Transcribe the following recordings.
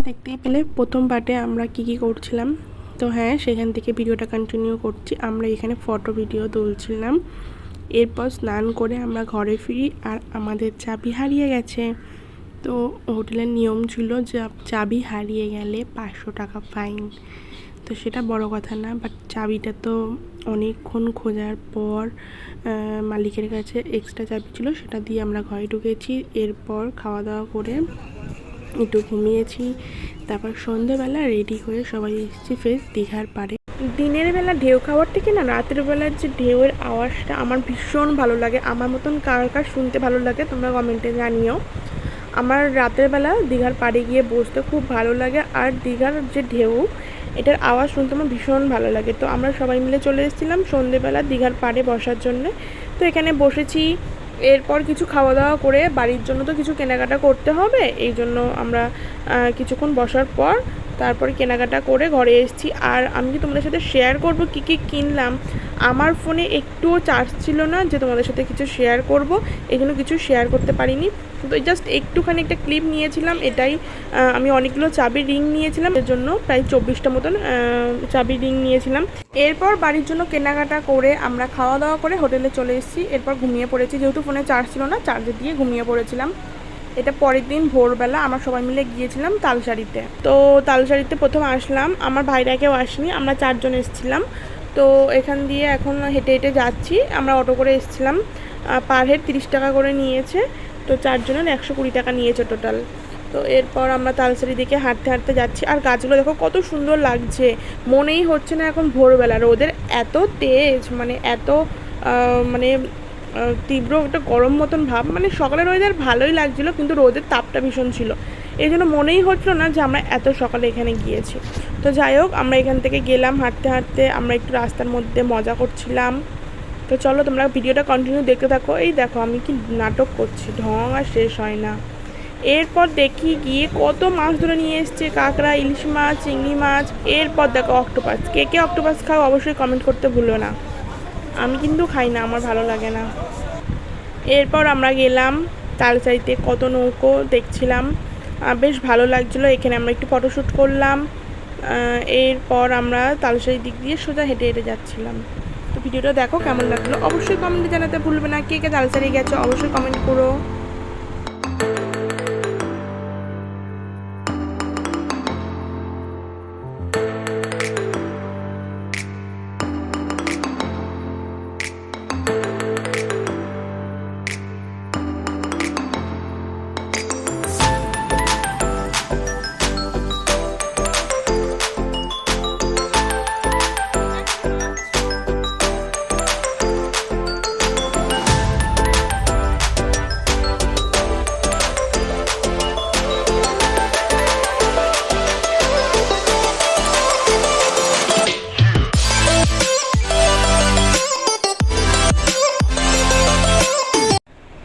দেখতেই পেলে প্রথম পার্টে আমরা কি করছিলাম। তো হ্যাঁ, সেখান থেকে ভিডিওটা কন্টিনিউ করছি। আমরা এখানে ফটো ভিডিও তুলছিলাম। এরপর স্নান করে আমরা ঘরে ফিরি আর আমাদের চাবি হারিয়ে গেছে। তো হোটেলের নিয়ম ছিল যে চাবি হারিয়ে গেলে 500 টাকা ফাইন। তো সেটা বড় কথা না, বাট চাবিটা তো অনেকক্ষণ খোঁজার পর মালিকের কাছে এক্সট্রা চাবি ছিল, সেটা দিয়ে আমরা ঘরে ঢুকেছি। এরপর খাওয়া দাওয়া করে একটু ঘুমিয়েছি। তারপর সন্ধ্যেবেলা রেডি হয়ে সবাই এসেছি ফের দীঘার পাড়ে। দিনের বেলা ঢেউ খাওয়ার থেকে না রাতের বেলার যে ঢেউয়ের আওয়াজটা আমার ভীষণ ভালো লাগে। আমার মতন কার কার শুনতে ভালো লাগে তোমরা কমেন্টে জানিও। আমার রাতের বেলা দীঘার পাড়ে গিয়ে বসতে খুব ভালো লাগে, আর দীঘার যে ঢেউ এটার আওয়াজ শুনতে আমার ভীষণ ভালো লাগে। তো আমরা সবাই মিলে চলে এসেছিলাম সন্ধ্যেবেলা দীঘার পাড়ে বসার জন্যে। তো এখানে বসেছি। এরপর কিছু খাওয়া দাওয়া করে বাড়ির জন্য তো কিছু কেনাকাটা করতে হবে, এই জন্য আমরা কিছুক্ষণ বসার পর তারপরে কেনাকাটা করে ঘরে এসেছি। আর আমি কি তোমাদের সাথে শেয়ার করব কি কিনলাম। আমার ফোনে একটুও চার্জ ছিল না যে তোমাদের সাথে কিছু শেয়ার করব, এই জন্য কিছু শেয়ার করতে পারিনি। তো জাস্ট একটুখানি একটা ক্লিপ নিয়েছিলাম, এটাই। আমি অনেকগুলো চাবির রিং নিয়েছিলাম, এর জন্য প্রায় 24টা মতন চাবির রিং নিয়েছিলাম। এরপর বাড়ির জন্য কেনাকাটা করে আমরা খাওয়া দাওয়া করে হোটেলে চলে এসেছি। এরপর ঘুমিয়ে পড়েছি, যেহেতু ফোনে চার্জ ছিল না, চার্জে দিয়ে ঘুমিয়ে পড়েছিলাম। এটা পরের দিন ভোরবেলা আমরা সবাই মিলে গিয়েছিলাম তালসারিতে। তো তালসারিতে প্রথম আসলাম, আমার ভাইরা কেউ আসেনি, আমরা 4 জন এসেছিলাম। তো এখান দিয়ে এখন হেঁটে হেঁটে যাচ্ছি। আমরা অটো করে এসেছিলাম, পার হেড 30 টাকা করে নিয়েছে। তো 4 জনের 120 টাকা নিয়েছে টোটাল। তো এরপর আমরা তালসারি দিকে হাঁটতে হাঁটতে যাচ্ছি। আর গাছগুলো দেখো কত সুন্দর লাগছে, মনেই হচ্ছে না এখন ভোরবেলা। রোদের এত তেজ, মানে এত মানে তীব্র একটা গরম মতন ভাব। মানে সকালের ওয়েদার ভালোই লাগছিলো, কিন্তু রোদের তাপটা ভীষণ ছিল, এই জন্য মনেই হচ্ছিলো না যে আমরা এত সকালে এখানে গিয়েছি। তো যাই হোক, আমরা এখান থেকে গেলাম হাঁটতে হাঁটতে। আমরা একটু রাস্তার মধ্যে মজা করছিলাম। তো চলো তোমরা ভিডিওটা কন্টিনিউ দেখতে থাকো। এই দেখো আমি কি নাটক করছি, ঢং আর শেষ হয় না। এরপর দেখি গিয়ে কত মাছ ধরে নিয়ে এসছে, কাঁকড়া, ইলিশ মাছ, চিংড়ি মাছ। এরপর দেখো অক্টোপাস। কে কে অক্টোপাস খাও অবশ্যই কমেন্ট করতে ভুলো না। আমি কিন্তু খাই না, আমার ভালো লাগে না। এরপর আমরা গেলাম তালসারিতে, কত নৌকো দেখছিলাম, বেশ ভালো লাগছিলো। এখানে আমরা একটু ফটোশ্যুট করলাম। এরপর আমরা তালসারির দিক দিয়ে সোজা হেঁটে হেঁটে যাচ্ছিলাম। তো ভিডিওটা দেখো কেমন লাগলো অবশ্যই কমেন্টে জানাতে ভুলবে না। কে কে তালসারি গেছো অবশ্যই কমেন্ট করো।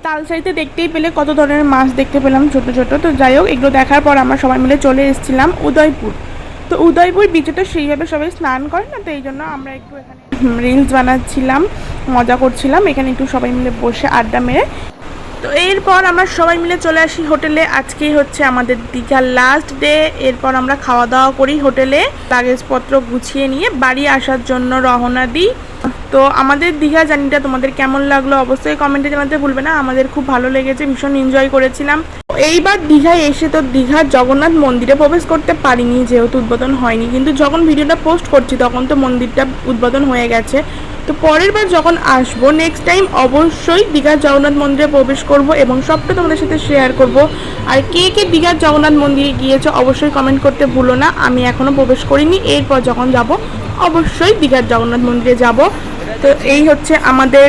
তালসারিতে দেখতেই পেলে কত ধরনের মাছ দেখতে পেলাম, ছোট ছোট। তো যাই হোক, এগুলো দেখার পর আমরা সবাই মিলে চলে এসেছিলাম উদয়পুর। তো উদয়পুর বিচে তো সেইভাবে সবাই স্নান করে না, তো এই জন্য আমরা একটু এখানে রিলস বানাচ্ছিলাম, মজা করছিলাম এখানে একটু সবাই মিলে বসে আড্ডা মেরে। তো এরপর আমরা সবাই মিলে চলে আসি হোটেলে। আজকেই হচ্ছে আমাদের দীঘার লাস্ট ডে। এরপর আমরা খাওয়া দাওয়া করি হোটেলে, লাগেজপত্র গুছিয়ে নিয়ে বাড়ি আসার জন্য রওনা দিই। তো আমাদের দীঘা জার্নিটা তোমাদের কেমন লাগলো অবশ্যই কমেন্টে জানাতে ভুলবে না। আমাদের খুব ভালো লেগেছে, ভীষণ এনজয় করেছিলাম। এইবার দীঘায় এসে তো দীঘার জগন্নাথ মন্দিরে প্রবেশ করতে পারিনি, যেহেতু উদ্বোধন হয়নি। কিন্তু যখন ভিডিওটা পোস্ট করছি তখন তো মন্দিরটা উদ্বোধন হয়ে গেছে। তো পরের বার যখন আসবো নেক্সট টাইম অবশ্যই দীঘার জগন্নাথ মন্দিরে প্রবেশ করব এবং সবটা তোমাদের সাথে শেয়ার করব। আর কে কে দীঘার জগন্নাথ মন্দিরে গিয়েছো অবশ্যই কমেন্ট করতে ভুলো না। আমি এখনও প্রবেশ করিনি, এরপর যখন যাব অবশ্যই দীঘার জগন্নাথ মন্দিরে যাব। তো এই হচ্ছে আমাদের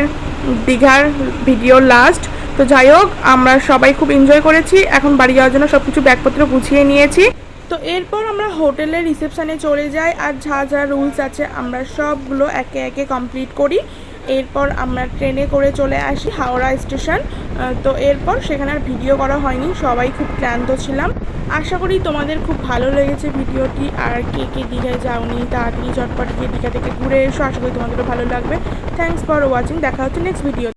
দীঘার ভিডিও লাস্ট। তো যাই হোক, আমরা সবাই খুব এনজয় করেছি। এখন বাড়ি যাওয়ার জন্য সব কিছু ব্যাগপত্র গুছিয়ে নিয়েছি। তো এরপর আমরা হোটেলের রিসেপশানে চলে যাই, আর যা যা রুলস আছে আমরা সবগুলো একে একে কমপ্লিট করি। এরপর আমরা ট্রেনে করে চলে আসি হাওড়া স্টেশন। তো এরপর সেখানে আর ভিডিও করা হয়নি, সবাই খুব ক্লান্ত ছিলাম। আশা করি তোমাদের খুব ভালো লেগেছে ভিডিওটি। আর কে কে দীঘায় যাওনি তাড়াতাড়ি চটপট গিয়ে দীঘা থেকে ঘুরে এসো, আশা করি তোমাদেরও ভালো লাগবে। থ্যাংকস ফর ওয়াচিং, দেখা হচ্ছে নেক্সট ভিডিও।